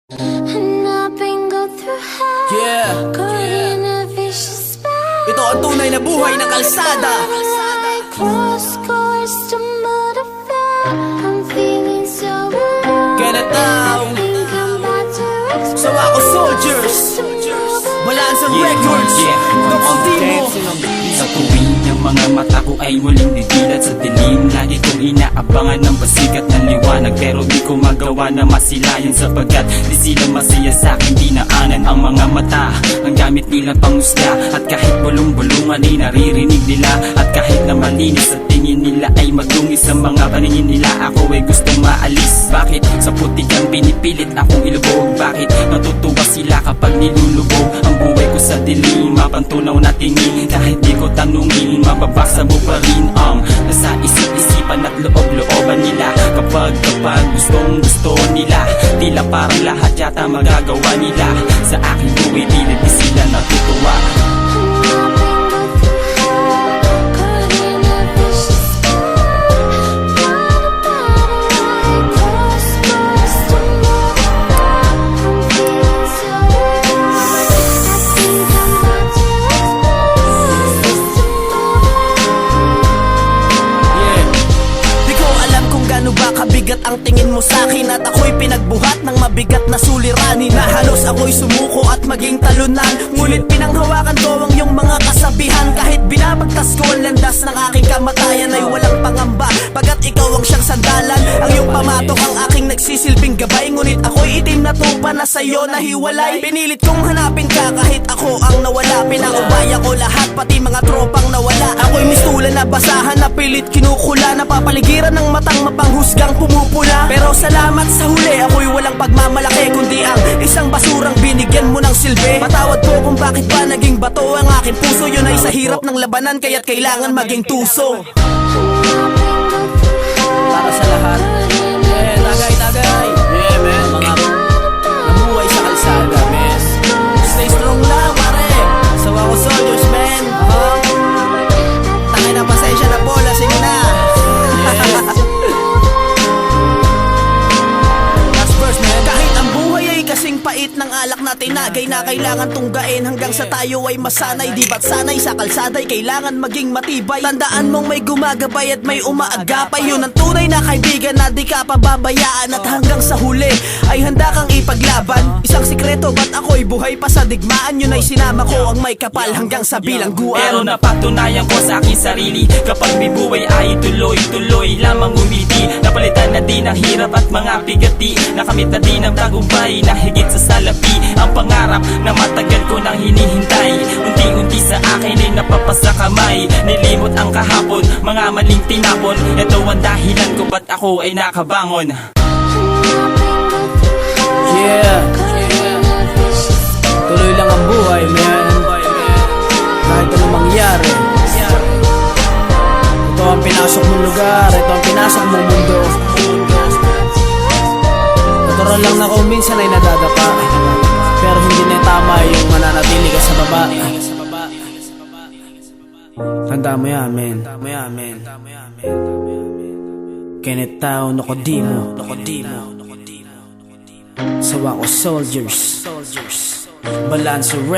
Yeah. Ito ang tunay na buhay ng kalsada. Ganataw So ako soldiers Balansa Records Dokondimo. Sa tuwing ang mga mata ko ay muling didilat sa dilim, lagi kong inaabangan ng pasikat ng liwanag, pero di ko magawa na masilayan sapagkat di sila masaya sa'kin dinaanan ang mga mata. Ang gamit nila pangusga at kahit bulong-bulungan ay naririnig nila, at kahit na malinis sa tingin nila ay madungis sa mga paningin nila, ako ay gustong maalis. Bakit sa putikan pinipilit akong ilubog? Bakit natutuwa sila kapag nilulubog ang buhay ko sa dilim? Mapantunaw na tingin kahit di ko tanungin, mababasa mo pa rin ang nasa isip-isipan at loob-looban nila. Kapag gustong gusto nila, tila parang lahat yata magagawa nila. Sa aking buhay pilit di sila natutuwa. Kabigat ang tingin mo sa'kin at ako'y pinagbuhat ng mabigat na suliranin, na halos ako'y sumuko at maging talunan. Ngunit pinanghawakan ko ang iyong mga kasabihan, kahit binabagtas ko ang landas ng aking kamatayan ay walang pangamba, pagkat ikaw ang siyang sandalan. Ang iyong pamatok ang aking nagsisilbing gabay, ngunit ako'y itim na tupa na sa'yo nahiwalay. Pinilit kong hanapin ka kahit ako ang nawala, pinaubaya ko lahat pati mga tropang nawala. Ako'y mistulan na basahan, na pilit kinukula, napapaligiran ng matang mapanghusgang pumupula. Pero salamat sa huli, ako'y walang pagmamalaki, kundi ang isang basurang binigyan mo ng silbi. Patawad po kung bakit ba naging bato ang aking puso, yun ay sa hirap ng labanan kaya't kailangan maging tuso. Para sa lahat, tagay-tagay, mga nabuhay sa kalsada, men. Stay strong lang, pare. So ako soldiers, men. Tangay na pasensya na po, lasing na. Kasing pait ng alak na tinagay na kailangan tunggain hanggang sa tayo ay masanay. Di ba't sanay sa kalsada'y kailangan maging matibay. Tandaan mong may gumagabay at may umaagapay, yun ang tunay na kaibigan na di ka pababayaan, at hanggang sa huli ay handa kang ipaglaban. Isang sikreto ba't ako'y buhay pa sa digmaan, yun ay sinama ko ang may kapal hanggang sa bilangguan. Pero napatunayan ko sa aking sarili, kapag may buhay ay tuloy-tuloy lamang umiti. Napalitan na din ang hirap at mga bigati, nakamit na din ang tagumpay na higit sa salapi. Ang pangarap na matagal ko nang hinihintay, unti-unti sa akin ay napapasa kamay. Nilimot ang kahapon, mga maling tinapon, ito ang dahilan ko ba't ako ay nakabangon. Yeah, tuloy lang ang buhay, man. Kahit anong mangyari, ito ang pinasok mong lugar, ito ang pinasok mong mundo. Natural lang na kung minsan ay nadadapa, pero hindi na tama yung mananatili ka sa baba. Tanda mo yan, men. Ganataw, Dokondimo. So ako soldiers, Balansa Records.